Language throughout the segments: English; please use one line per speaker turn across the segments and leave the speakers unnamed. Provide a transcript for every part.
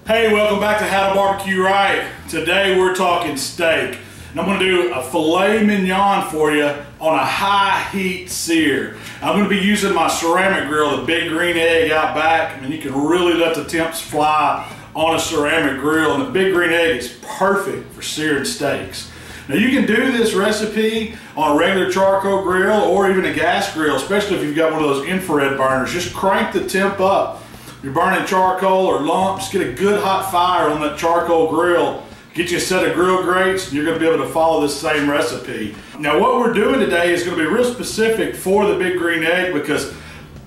Hey, welcome back to How to Barbecue Right. Today we're talking steak. And I'm going to do a filet mignon for you on a high heat sear. I'm going to be using my ceramic grill, the big green egg out back. I mean, you can really let the temps fly on a ceramic grill, and the big green egg is perfect for searing steaks. Now you can do this recipe on a regular charcoal grill or even a gas grill, especially if you've got one of those infrared burners. Just crank the temp up. You're burning charcoal or lumps, get a good hot fire on that charcoal grill. Get you a set of grill grates, and you're going to be able to follow this same recipe. Now what we're doing today is going to be real specific for the big green egg because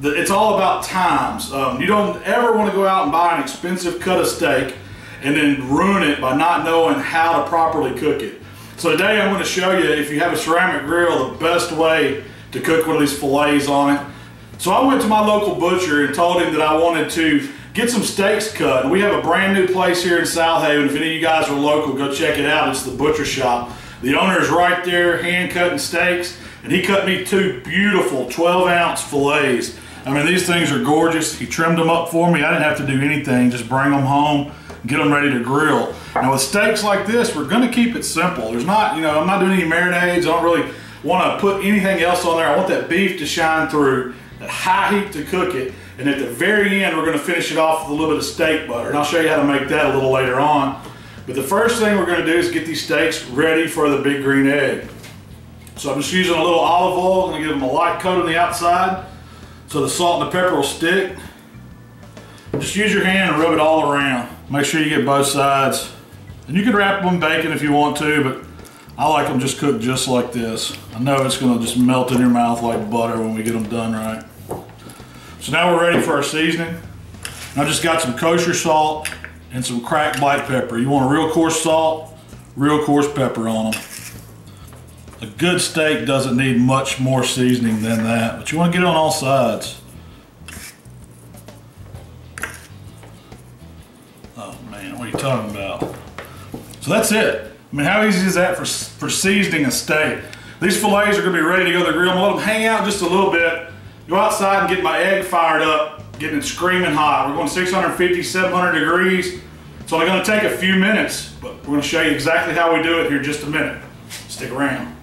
it's all about times. You don't ever want to go out and buy an expensive cut of steak and then ruin it by not knowing how to properly cook it. So today I'm going to show you, if you have a ceramic grill, the best way to cook one of these fillets on it. So I went to my local butcher and told him that I wanted to get some steaks cut. And we have a brand new place here in Southaven. If any of you guys are local, go check it out. It's the Butcher Shop. The owner is right there hand cutting steaks, and he cut me two beautiful 12-ounce fillets. I mean, these things are gorgeous. He trimmed them up for me. I didn't have to do anything, just bring them home, get them ready to grill. Now with steaks like this, we're gonna keep it simple. There's not, I'm not doing any marinades. I don't really wanna put anything else on there. I want that beef to shine through, at high heat to cook it, and at the very end we're going to finish it off with a little bit of steak butter, and I'll show you how to make that a little later on. But the first thing we're going to do is get these steaks ready for the big green egg. So I'm just using a little olive oil. I'm going to give them a light coat on the outside so the salt and the pepper will stick. Just use your hand and rub it all around. Make sure you get both sides, and you can wrap them in bacon if you want to, but I like them just cooked just like this. I know it's going to just melt in your mouth like butter when we get them done right. So now we're ready for our seasoning. I just got some kosher salt and some cracked black pepper. You want a real coarse salt, real coarse pepper on them. A good steak doesn't need much more seasoning than that, but you want to get it on all sides. Oh man, what are you talking about? So that's it. I mean, how easy is that for seasoning a steak? These fillets are going to be ready to go to the grill. I'm going to let them hang out just a little bit. Go outside and get my egg fired up, getting it screaming hot. We're going 650, 700 degrees. It's only going to take a few minutes, but we're going to show you exactly how we do it here in just a minute. Stick around.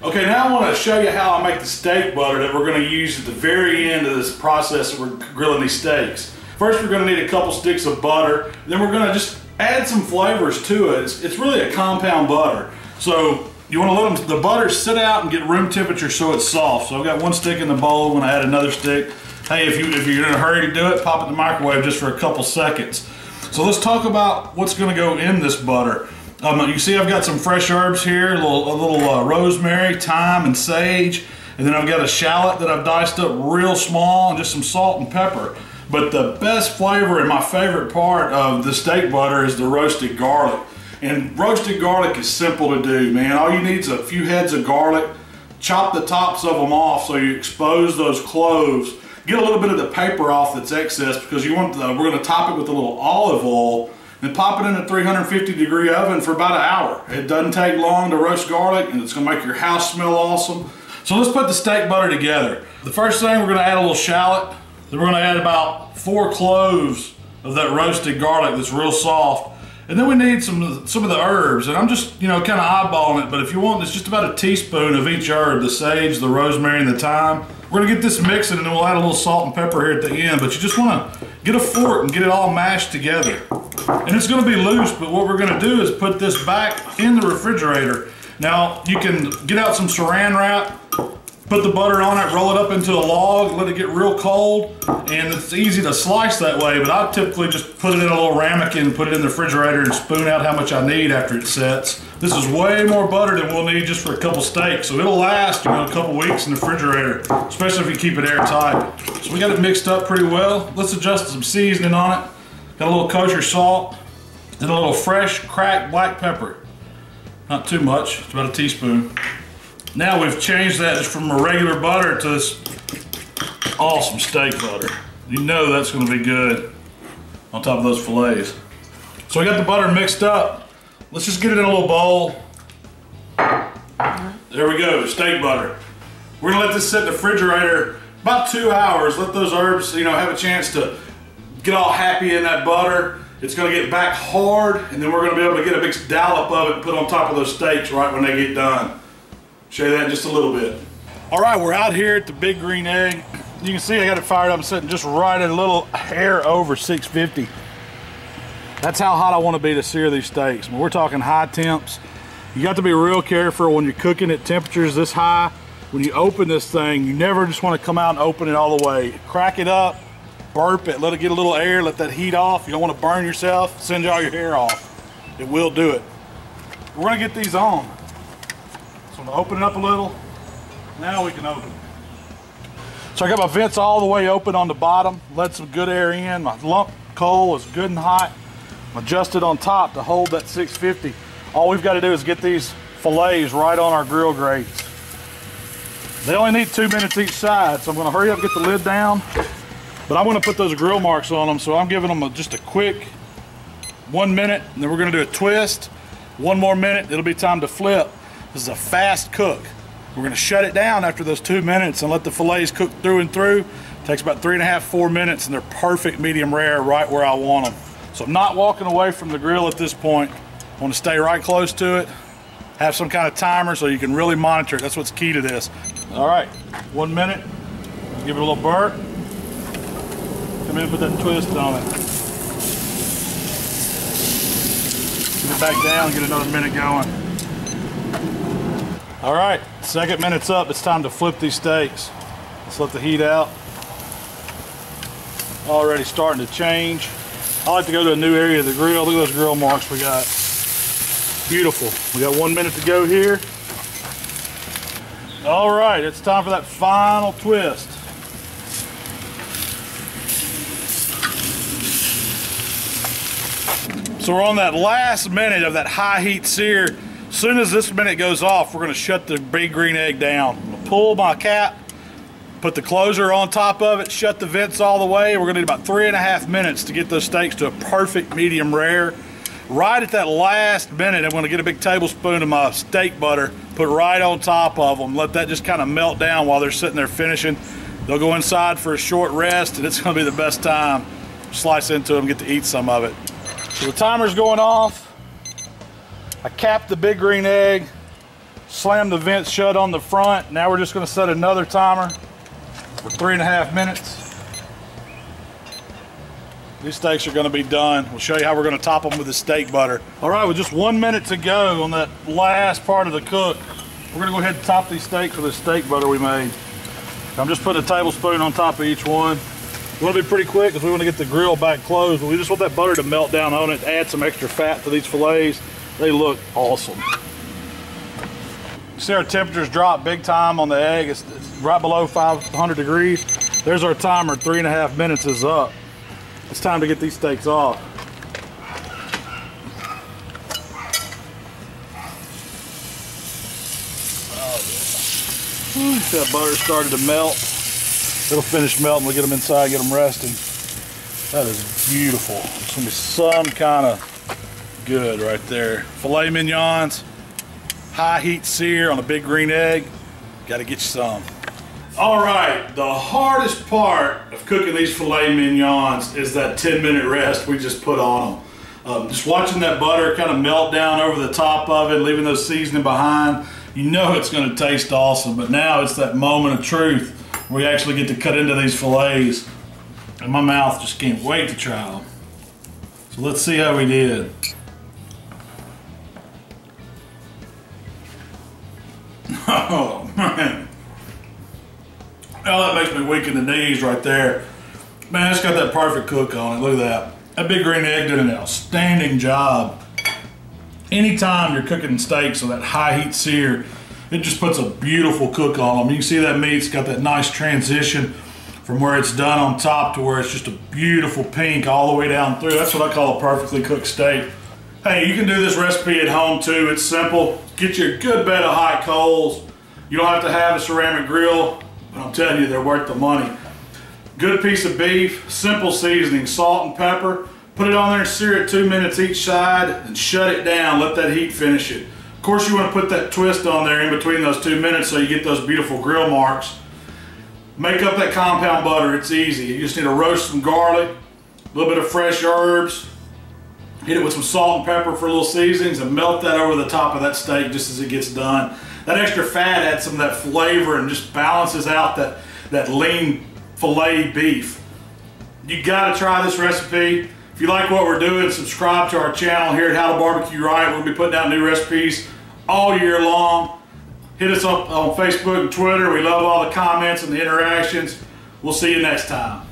Okay, now I want to show you how I make the steak butter that we're going to use at the very end of this process that we're grilling these steaks. First, we're going to need a couple sticks of butter. Then we're going to just add some flavors to it. It's really a compound butter. So you want to let the butter sit out and get room temperature so it's soft. So I've got one stick in the bowl. I'm going to add another stick. Hey, if you're in a hurry to do it, pop it in the microwave just for a couple seconds. So let's talk about what's going to go in this butter. You see I've got some fresh herbs here, a little rosemary, thyme, and sage. And then I've got a shallot that I've diced up real small, and just some salt and pepper. But the best flavor and my favorite part of the steak butter is the roasted garlic. And roasted garlic is simple to do, man. All you need is a few heads of garlic. Chop the tops of them off so you expose those cloves. Get a little bit of the paper off that's excess because we're going to top it with a little olive oil and pop it in a 350-degree oven for about an hour. It doesn't take long to roast garlic, and it's going to make your house smell awesome. So let's put the steak butter together. The first thing, we're going to add a little shallot. Then we're going to add about 4 cloves of that roasted garlic that's real soft. And then we need some of the herbs, and I'm just, kind of eyeballing it, but if you want, it's just about a teaspoon of each herb, the sage, the rosemary, and the thyme. We're gonna get this mixing, and then we'll add a little salt and pepper here at the end, but you just wanna get a fork and get it all mashed together. And it's gonna be loose, but what we're gonna do is put this back in the refrigerator. Now, you can get out some saran wrap, put the butter on it, roll it up into a log, let it get real cold, and it's easy to slice that way, but I typically just put it in a little ramekin, put it in the refrigerator, and spoon out how much I need after it sets. This is way more butter than we'll need just for a couple steaks, so it'll last a couple weeks in the refrigerator, especially if you keep it airtight. So we got it mixed up pretty well. Let's adjust some seasoning on it. Got a little kosher salt, and a little fresh cracked black pepper. Not too much, it's about a teaspoon. Now we've changed that just from a regular butter to this awesome steak butter. You know that's going to be good on top of those fillets. So we got the butter mixed up. Let's just get it in a little bowl. There we go, steak butter. We're going to let this sit in the refrigerator about 2 hours. Let those herbs, have a chance to get all happy in that butter. It's gonna get back hard, and then we're gonna be able to get a big dollop of it and put on top of those steaks right when they get done. Show you that in just a little bit. All right, we're out here at the Big Green Egg. You can see I got it fired up. I'm sitting just right at a little hair over 650. That's how hot I want to be to sear these steaks. We're talking high temps. You got to be real careful when you're cooking at temperatures this high. When you open this thing, you never just want to come out and open it all the way. Crack it up, burp it, let it get a little air, let that heat off. You don't want to burn yourself, singe all your hair off. It will do it. We're going to get these on. So I'm going to open it up a little. Now we can open it. So I got my vents all the way open on the bottom, let some good air in. My lump coal is good and hot. I'm adjusted on top to hold that 650. All we've got to do is get these fillets right on our grill grates. They only need 2 minutes each side, so I'm going to hurry up and get the lid down. But I'm going to put those grill marks on them, so I'm giving them just a quick 1 minute, and then we're going to do a twist. 1 more minute, it'll be time to flip. This is a fast cook. We're going to shut it down after those 2 minutes and let the fillets cook through and through. It takes about 3.5, 4 minutes, and they're perfect medium rare right where I want them. So I'm not walking away from the grill at this point. I want to stay right close to it. Have some kind of timer so you can really monitor it. That's what's key to this. All right, 1 minute. Give it a little burp. Come in and put that twist on it. Get it back down and get another minute going. All right, 2nd minute's up. It's time to flip these steaks. Let's let the heat out. Already starting to change. I like to go to a new area of the grill. Look at those grill marks we got. Beautiful. We got 1 minute to go here. All right, it's time for that final twist. So we're on that last minute of that high heat sear. As soon as this minute goes off, we're going to shut the Big Green Egg down. I'm going to pull my cap, put the closer on top of it, shut the vents all the way. We're going to need about 3.5 minutes to get those steaks to a perfect medium rare. Right at that last minute, I'm going to get a big tablespoon of my steak butter, put right on top of them, let that just kind of melt down while they're sitting there finishing. They'll go inside for a short rest, and it's going to be the best time. Slice into them, get to eat some of it. So the timer's going off. I capped the Big Green Egg, slammed the vents shut on the front. Now we're just going to set another timer for 3.5 minutes. These steaks are going to be done. We'll show you how we're going to top them with the steak butter. All right, with just 1 minute to go on that last part of the cook, we're going to go ahead and top these steaks with the steak butter we made. I'm just putting a tablespoon on top of each one. We want to be pretty quick because we want to get the grill back closed, but we just want that butter to melt down on it, add some extra fat to these fillets. They look awesome. You see our temperatures drop big time on the egg. It's right below 500 degrees. There's our timer, 3.5 minutes is up. It's time to get these steaks off. Oh, yeah. See that butter started to melt. It'll finish melting. We'll get them inside, get them resting. That is beautiful. It's gonna be some kind of good right there. Filet mignons, high heat sear on a Big Green Egg. Got to get you some. All right, the hardest part of cooking these filet mignons is that 10-minute rest we just put on them. Just watching that butter kind of melt down over the top of it, leaving those seasoning behind, you know it's going to taste awesome. But now it's that moment of truth where we actually get to cut into these fillets, and my mouth just can't wait to try them. So let's see how we did. Oh man. Oh, that makes me weak in the knees right there. Man, it's got that perfect cook on it. Look at that. That Big Green Egg did an outstanding job. Anytime you're cooking steaks on that high heat sear, it just puts a beautiful cook on them. You can see that meat's got that nice transition from where it's done on top to where it's just a beautiful pink all the way down through. That's what I call a perfectly cooked steak. Hey, you can do this recipe at home too. It's simple. Get you a good bed of hot coals. You don't have to have a ceramic grill, but I'm telling you, they're worth the money. Good piece of beef, simple seasoning, salt and pepper. Put it on there and sear it 2 minutes each side and shut it down. Let that heat finish it. Of course, you want to put that twist on there in between those 2 minutes so you get those beautiful grill marks. Make up that compound butter. It's easy. You just need to roast some garlic, a little bit of fresh herbs, Hit it with some salt and pepper for a little seasonings and melt that over the top of that steak just as it gets done. That extra fat adds some of that flavor and just balances out that lean filet beef. You gotta try this recipe. If you like what we're doing, subscribe to our channel here at How to Barbecue Right. We're gonna be putting out new recipes all year long. Hit us up on Facebook and Twitter. We love all the comments and the interactions. We'll see you next time.